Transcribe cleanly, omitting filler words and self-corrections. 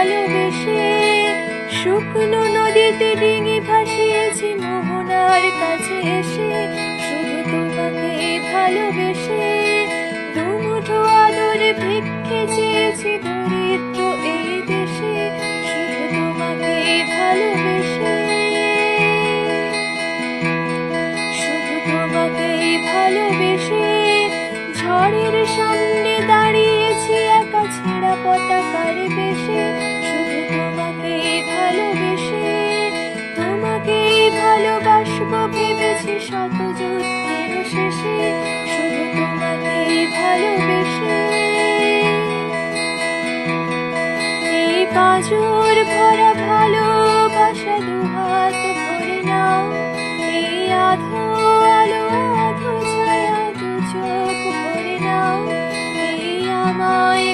ভালোবেসে, শুকনো নদীতে ডিঙি ভাসিয়েছি মোহনার কাছে এসে, শুধু তোমাকে ভালোবেসে। দুমুঠো আদর ভিক্ষে চেয়েছি দরিদ্র এই দেশে, শুধু তোমাকে ভালোবেসে, শুধু তোমাকে ভালোবেসে। ঝড়ের সামনে দাঁড়িয়েছি একা ছেঁড়া পতাকার বেশে, শুধু তোমাকে ভালোবেসে। তোমাকেই ভালোবাসবো ভেবেছি শত যুদ্ধের শেষে, শুধু তোমাকে ভালোবেসে। এই পাঁজর ভরা ভালোবাসা দুহাত ভরে নাও, এই আধো আলো আধো ছায়া দু চোখ ভরে নাও, এই আমায়